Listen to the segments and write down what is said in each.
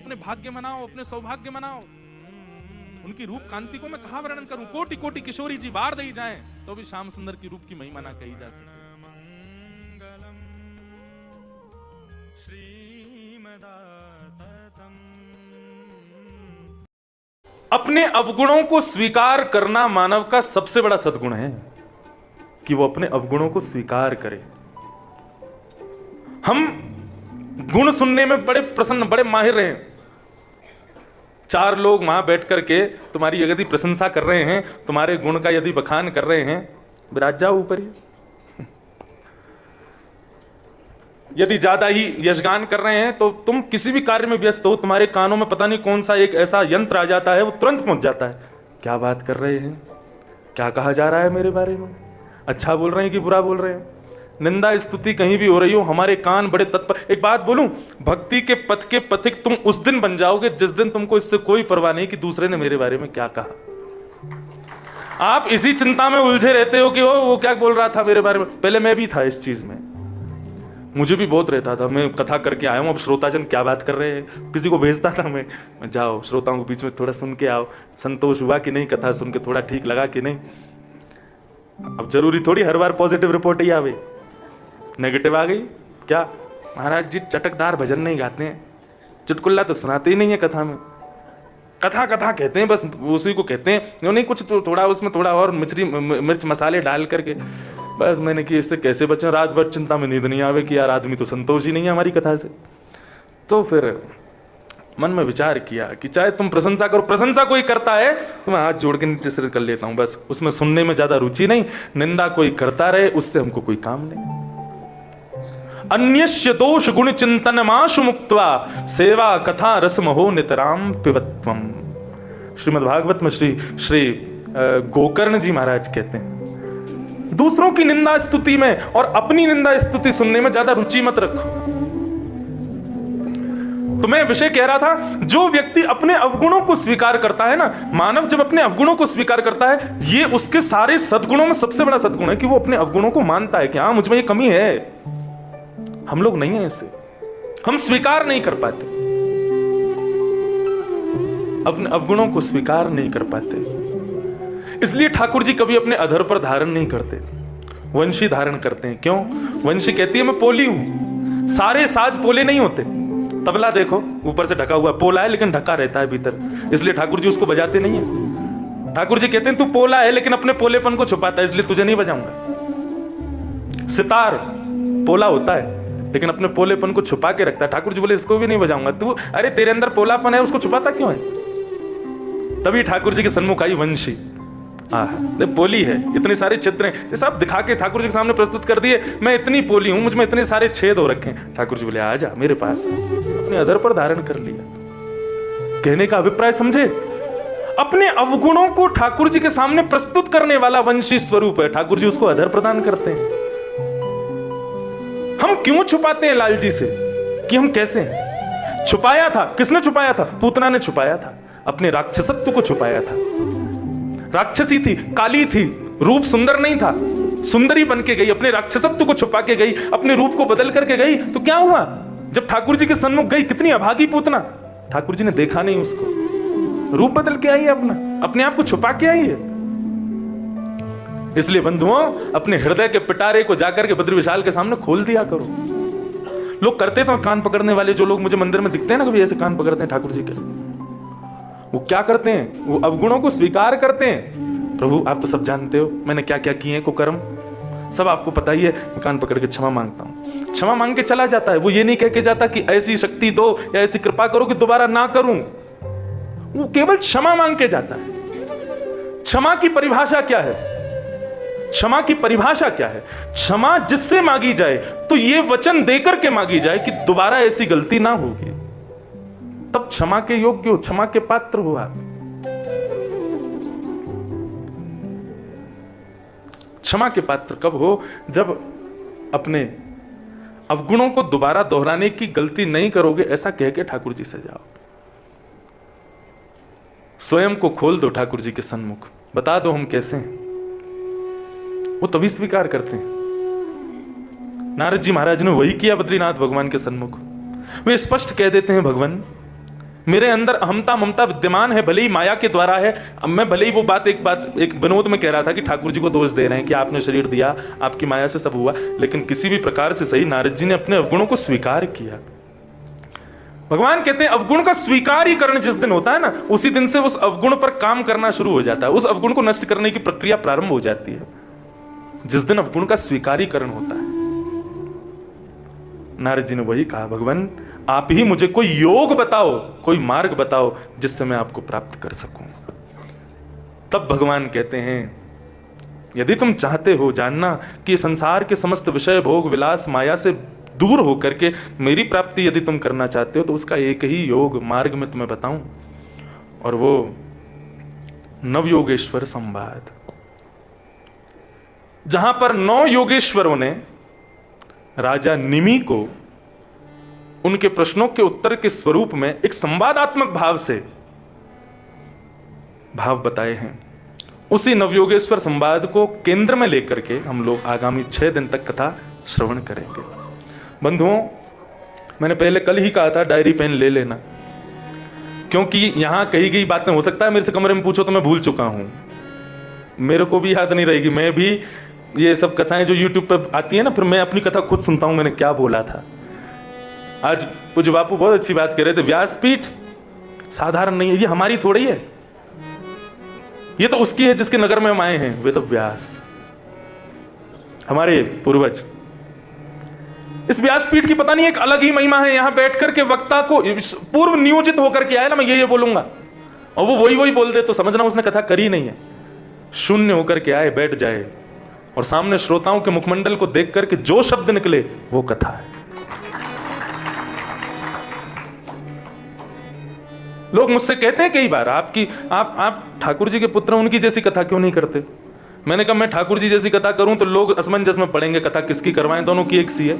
अपने भाग्य मनाओ, अपने सौभाग्य मनाओ। उनकी रूप कांति को मैं कहां वर्णन करूं? कोटि कोटि किशोरी जी बाढ़ दई जाएं तो भी श्याम सुंदर की रूप की महिमा ना कही जा सके। अपने अवगुणों को स्वीकार करना मानव का सबसे बड़ा सद्गुण है, कि वो अपने अवगुणों को स्वीकार करे। हम गुण सुनने में बड़े प्रसन्न, बड़े माहिर हैं। चार लोग वहां बैठ करके तुम्हारी यदि प्रशंसा कर रहे हैं, तुम्हारे गुण का यदि बखान कर रहे हैं, विराज जाओ ऊपर ही। यदि ज्यादा ही यशगान कर रहे हैं तो तुम किसी भी कार्य में व्यस्त हो, तुम्हारे कानों में पता नहीं कौन सा एक ऐसा यंत्र आ जाता है, वो तुरंत पहुंच जाता है। क्या बात कर रहे हैं, क्या कहा जा रहा है मेरे बारे में, अच्छा बोल रहे हैं कि बुरा बोल रहे हैं। निंदा स्तुति कहीं भी हो रही हो, हमारे कान बड़े तत्पर। एक बात बोलूं, भक्ति के पथ के पथिक तुम उस दिन बन जाओगे जिस दिन तुमको इससे कोई परवाह नहीं कि दूसरे ने मेरे बारे में क्या कहा। आप इसी चिंता में उलझे रहते हो कि वो क्या बोल रहा था मेरे बारे में। पहले मैं भी था इस चीज में, मुझे भी बहुत रहता था। मैं कथा करके आया हूं, अब श्रोताजन क्या बात कर रहे हैं, किसी को भेजता था मैं, जाओ श्रोताओं के बीच में थोड़ा सुन के आओ, संतोष हुआ कि नहीं, कथा सुन के थोड़ा ठीक लगा कि नहीं। अब जरूरी थोड़ी हर बार पॉजिटिव रिपोर्ट ही आवे, नेगेटिव आ गई क्या? महाराज जी चटकदार भजन नहीं गाते हैं, चुटकुल्ला तो सुनाते ही नहीं है कथा में। कथा कथा कहते हैं, बस उसी को कहते हैं, नहीं कुछ तो थोड़ा उसमें थोड़ा और मिर्च मसाले डाल करके। बस मैंने कि इससे कैसे बचें, रात भर चिंता में नींद नहीं आवे कि यार आदमी तो संतोष ही नहीं है हमारी कथा से। तो फिर मन में विचार किया कि चाहे तुम प्रशंसा करो, प्रशंसा कोई करता है तो मैं हाथ जोड़ के नीचे सिर कर लेता हूं, बस उसमें सुनने में ज्यादा रुचि नहीं। निंदा कोई करता रहे उससे हमको कोई काम नहीं। अन्यस्य दोष गुण चिंतन माशु मुक्त्वा सेवा कथा रसमहो नितराम पिबत्वम। श्रीमद् भागवत में श्री गोकर्ण जी महाराज कहते हैं, दूसरों की निंदा स्तुति में और अपनी निंदा स्तुति सुनने में ज्यादा रुचि मत रखो। तो मैं विषय कह रहा था, जो व्यक्ति अपने अवगुणों को स्वीकार करता है ना, मानव जब अपने अवगुणों को स्वीकार करता है, ये उसके सारे सद्गुणों में सबसे बड़ा सद्गुण है कि वो अपने अवगुणों को मानता है कि हाँ मुझ में ये कमी है। हम लोग नहीं है ऐसे, हम स्वीकार नहीं कर पाते, अपने अवगुणों को स्वीकार नहीं कर पाते। इसलिए ठाकुर जी कभी अपने अधर पर धारण नहीं करते, वंशी धारण करते हैं। क्यों? वंशी कहती है मैं पोली हूं, सारे साज पोले नहीं होते। तबला देखो ऊपर से ढका हुआ, पोला है लेकिन ढका रहता है भीतर, इसलिए ठाकुर जी उसको बजाते नहीं है। ठाकुर जी कहते हैं तू पोला है लेकिन अपने पोलेपन को छुपाता है, इसलिए तुझे नहीं बजाऊंगा। सितार पोला होता है लेकिन अपने पोलेपन को छुपा के रखता है, ठाकुर जी बोले इसको भी नहीं बजाऊंगा। तू अरे तेरे अंदर पोलापन है, उसको छुपाता क्यों है? तभी ठाकुर जी के सन्मुख आई वंशी। पोली है, इतने सारे छिद्र हैं, ये सब दिखा के ठाकुर जी के सामने प्रस्तुत कर दिए। मैं इतनी पोली हूं, मुझ में इतने सारे छेद हो रखे हैं। ठाकुर जी बोले आ जा मेरे पास, अपने अधर पर धारण कर लिया। कहने का अभिप्राय समझे, अपने अवगुणों को ठाकुर जी के सामने प्रस्तुत करने वाला वंशी स्वरूप है, ठाकुर जी उसको अधर प्रदान करते हैं। हम क्यों छुपाते हैं लाल जी से कि हम कैसे हैं? छुपाया था, किसने छुपाया था? पूतना ने छुपाया था, अपने राक्षसत्व को छुपाया था। राक्षसी थी, काली थी, रूप सुंदर नहीं था, सुंदरी बन के गई, अपने राक्षसत्व को छुपा के गई, अपने रूप को बदल करके गई। तो क्या हुआ? जब ठाकुर जी के सन्मुख गई, कितनी अभागी पूतना, ठाकुर जी ने देखा नहीं उसको, रूप बदल के आई है, अपने आप को छुपा के आई है। इसलिए बंधुओं, अपने हृदय के पिटारे को जाकर के बद्री विशाल के सामने खोल दिया करो। लोग करते तो कान पकड़ने वाले, जो लोग मुझे मंदिर में दिखते हैं ना, कभी ऐसे कान पकड़ते हैं ठाकुर जी के, वो क्या करते हैं? वो अवगुणों को स्वीकार करते हैं। प्रभु आप तो सब जानते हो मैंने क्या क्या किए को कर्म, सब आपको पता ही है। कान पकड़ के क्षमा मांगता हूं, क्षमा मांग के चला जाता है। वो ये नहीं कह के जाता कि ऐसी शक्ति दो या ऐसी कृपा करो कि दोबारा ना करूं, वो केवल क्षमा मांग के जाता है। क्षमा की परिभाषा क्या है? क्षमा की परिभाषा क्या है? क्षमा जिससे मांगी जाए तो ये वचन देकर के मांगी जाए कि दोबारा ऐसी गलती ना होगी, तब क्षमा के योग्य हो, क्षमा के पात्र हो आप। क्षमा के पात्र कब हो? जब अपने अवगुणों को दोबारा दोहराने की गलती नहीं करोगे, ऐसा कह के ठाकुर जी से जाओ। स्वयं को खोल दो ठाकुर जी के सन्मुख, बता दो हम कैसे हैं, वो तभी स्वीकार करते हैं। नारद जी महाराज ने वही किया बद्रीनाथ भगवान के सन्मुख। वे स्पष्ट कह देते हैं भगवान मेरे अंदर अहमता ममता विद्यमान है, भले ही माया के द्वारा है। अब मैं भले ही वो बात एक विनोद में कह रहा था कि ठाकुर जी को दोष दे रहे हैं कि आपने शरीर दिया, आपकी माया से सब हुआ, लेकिन किसी भी प्रकार से सही नारद जी ने अपने अवगुणों को स्वीकार किया। भगवान कहते हैं अवगुण का स्वीकारीकरण जिस दिन होता है ना, उसी दिन से उस अवगुण पर काम करना शुरू हो जाता है, उस अवगुण को नष्ट करने की प्रक्रिया प्रारंभ हो जाती है जिस दिन अवगुण का स्वीकारीकरण होता है। नारद जी ने वही कहा, भगवान आप ही मुझे कोई योग बताओ, कोई मार्ग बताओ जिससे मैं आपको प्राप्त कर सकूं। तब भगवान कहते हैं यदि तुम चाहते हो जानना कि संसार के समस्त विषय भोग विलास माया से दूर होकर के मेरी प्राप्ति यदि तुम करना चाहते हो, तो उसका एक ही योग मार्ग में तुम्हें बताऊं, और वो नवयोगेश्वर संवाद, जहां पर 9 योगेश्वरों ने राजा निमि को उनके प्रश्नों के उत्तर के स्वरूप में एक संवादात्मक भाव से भाव बताए हैं। उसी नवयोगेश्वर संवाद को केंद्र में लेकर के हम लोग आगामी 6 दिन तक कथा श्रवण करेंगे। बंधुओं, मैंने पहले कल ही कहा था डायरी पेन ले लेना, क्योंकि यहां कही गई बातें हो सकता है मेरे से कमरे में पूछो तो मैं भूल चुका हूं, मेरे को भी याद नहीं रहेगी। मैं भी ये सब कथाएं जो यूट्यूब पर आती है ना, फिर मैं अपनी कथा खुद सुनता हूं मैंने क्या बोला था। आज पूज्य बापू बहुत अच्छी बात कह रहे थे, व्यासपीठ साधारण नहीं है, ये हमारी थोड़ी है, ये तो उसकी है जिसके नगर में हम आए हैं, वे तो व्यास हमारे पूर्वज। इस व्यासपीठ की पता नहीं एक अलग ही महिमा है, यहां बैठकर के वक्ता को पूर्व नियोजित होकर के आया ना, मैं ये बोलूंगा और वो वही बोल दे तो समझना उसने कथा करी नहीं है। शून्य होकर के आए, बैठ जाए और सामने श्रोताओं के मुखमंडल को देख करके जो शब्द निकले वो कथा है। लोग मुझसे कहते हैं कई बार आप ठाकुर जी के पुत्र उनकी जैसी कथा क्यों नहीं करते। मैंने कहा मैं ठाकुर जी जैसी कथा करूं तो लोग असमंजस में पड़ेंगे, कथा किसकी करवाएं, दोनों की एक सी है,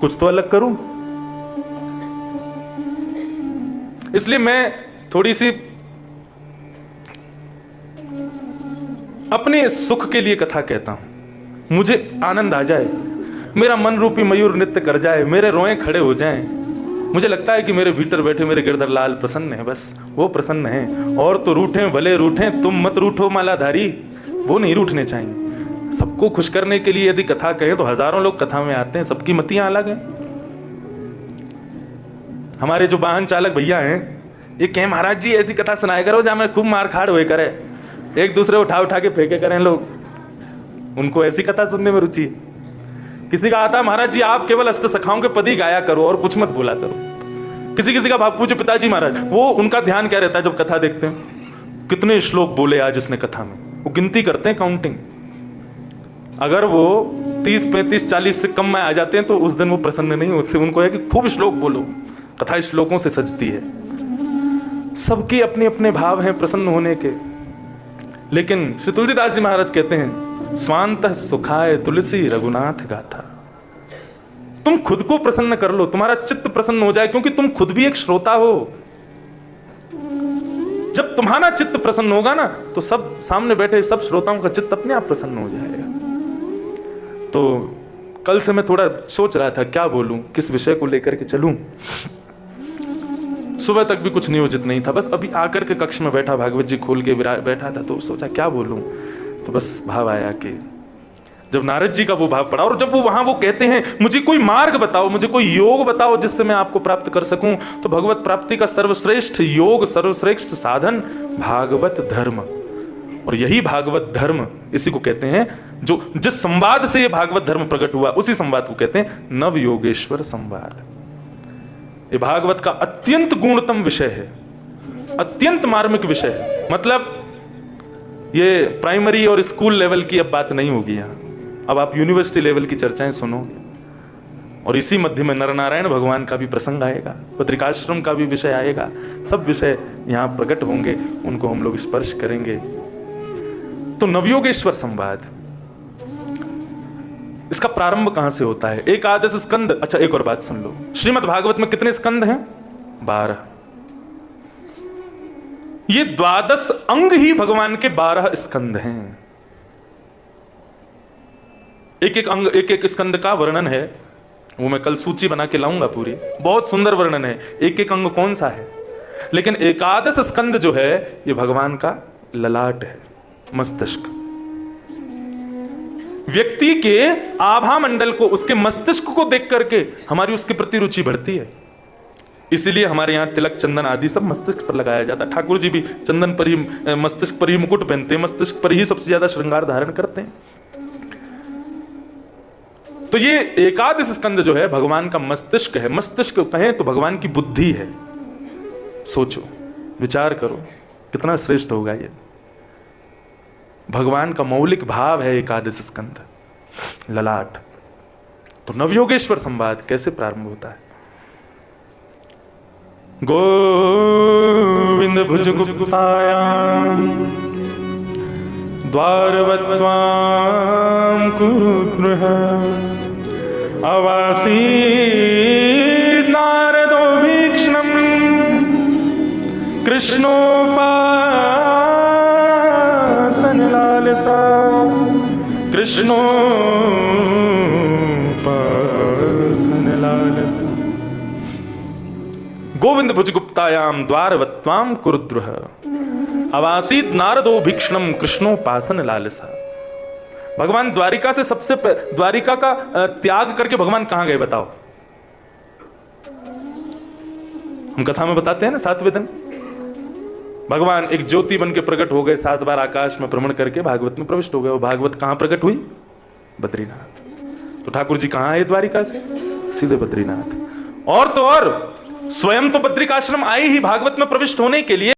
कुछ तो अलग करूं। इसलिए मैं थोड़ी सी अपने सुख के लिए कथा कहता हूं, मुझे आनंद आ जाए, मेरा मन रूपी मयूर नृत्य कर जाए, मेरे रोए खड़े हो जाएं, मुझे लगता है कि मेरे भीतर बैठे मेरे गिरधर लाल प्रसन्न है, बस वो प्रसन्न है। और तो रूठे भले रूठे, तुम मत रूठो मालाधारी, वो नहीं रूठने चाहिए। सबको खुश करने के लिए यदि कथा कहें तो हजारों लोग कथा में आते हैं, सबकी मतियां अलग हैं। हमारे जो वाहन चालक भैया हैं ये कहें महाराज जी ऐसी कथा सुनाया करो जहां में खूब मार खाड़ हुए करे, एक दूसरे उठा उठा के फेंके करें लोग, उनको ऐसी कथा सुनने में रुचि है। किसी का आता महाराज जी आप केवल अष्ट सखाओं के पद ही गाया करो और कुछ मत बोला करो। किसी का भाव पूछो पिताजी महाराज, वो उनका ध्यान क्या रहता है जब कथा देखते हैं, कितने श्लोक बोले आज इसने कथा में, वो गिनती करते हैं, काउंटिंग। अगर वो 30, 35, 40 से कम में आ जाते हैं तो उस दिन वो प्रसन्न नहीं होते, उनको है कि खूब श्लोक बोलो, कथा श्लोकों से सजती है। सबके अपने अपने भाव हैं प्रसन्न होने के, लेकिन श्री तुलसीदास जी महाराज कहते हैं स्वांत सुखाय तुलसी रघुनाथ गाथा। तुम खुद को प्रसन्न कर लो, तुम्हारा चित्त प्रसन्न हो जाए, क्योंकि तुम खुद भी एक श्रोता हो। जब तुम्हारा चित्त प्रसन्न होगा ना तो सब सामने बैठे सब श्रोताओं का चित्त अपने आप प्रसन्न हो जाएगा। तो कल से मैं थोड़ा सोच रहा था क्या बोलूं, किस विषय को लेकर के चलूं। सुबह तक भी कुछ नियोजित नहीं था, बस अभी आकर के कक्ष में बैठा भागवत जी खोल के बैठा था तो सोचा क्या बोलूं, तो बस भाव आया कि जब नारद जी का वो भाव पड़ा और जब वो वहां वो कहते हैं मुझे कोई मार्ग बताओ, मुझे कोई योग बताओ जिससे मैं आपको प्राप्त कर सकूं, तो भगवत प्राप्ति का सर्वश्रेष्ठ योग, सर्वश्रेष्ठ साधन भागवत धर्म। और यही भागवत धर्म इसी को कहते हैं, जो जिस संवाद से ये भागवत धर्म प्रकट हुआ उसी संवाद को कहते हैं नव योगेश्वर संवाद। ये भागवत का अत्यंत गुणतम विषय है, अत्यंत मार्मिक विषय है। मतलब ये प्राइमरी और स्कूल लेवल की अब बात नहीं होगी यहाँ, अब आप यूनिवर्सिटी लेवल की चर्चाएं सुनोगे। और इसी मध्य में नरनारायण भगवान का भी प्रसंग आएगा, पत्रिकाश्रम का भी विषय आएगा, सब विषय यहाँ प्रकट होंगे, उनको हम लोग स्पर्श करेंगे। तो नवयोगेश्वर संवाद, इसका प्रारंभ कहां से होता है? एकादश स्कंद। अच्छा एक और बात सुन लो, श्रीमद् भागवत में कितने स्कंद हैं? 12। ये 12 अंग ही भगवान के 12 स्कंद हैं। एक एक अंग, एक एक स्कंद का वर्णन है वो मैं कल सूची बना के लाऊंगा पूरी, बहुत सुंदर वर्णन है, एक एक अंग कौन सा है। लेकिन एकादश स्कंद जो है ये भगवान का ललाट है, मस्तिष्क। व्यक्ति के आभा मंडल को, उसके मस्तिष्क को देख करके हमारी उसके प्रति रुचि बढ़ती है। इसीलिए हमारे यहाँ तिलक चंदन आदि सब मस्तिष्क पर लगाया जाता है। ठाकुर जी भी चंदन पर ही, मस्तिष्क पर ही मुकुट पहनते हैं, मस्तिष्क पर ही सबसे ज्यादा श्रृंगार धारण करते हैं। तो ये एकादश स्कंद जो है भगवान का मस्तिष्क है। मस्तिष्क कहें तो भगवान की बुद्धि है। सोचो, विचार करो, कितना श्रेष्ठ होगा ये। भगवान का मौलिक भाव है एकादश स्कंद, ललाट। तो नवयोगेश्वर संवाद कैसे प्रारंभ होता है? गोविंद भुजगुप्तायां द्वारवत्त्वां कुरुगृह अवासीत् नारदो भीक्ष्णं कृष्णोपासनलालसा कृष्णोपासनलालसा। गोविंद भुजगुप्तायां द्वारवत्त्वां कुरुद्रुह अवासीत नारदो भीक्ष्णम कृष्णोपासन लालसा। भगवान द्वारिका से द्वारिका का त्याग करके भगवान कहां गए बताओ? हम कथा में बताते हैं ना, 7वें दिन भगवान एक ज्योति बन के प्रकट हो गए, 7 बार आकाश में भ्रमण करके भागवत में प्रविष्ट हो गए। वो भागवत कहां प्रकट हुई? बद्रीनाथ। तो ठाकुर जी कहां आए द्वारिका से? सीधे बद्रीनाथ। और तो और स्वयं तो बद्रिकाश्रम आए ही भागवत में प्रविष्ट होने के लिए।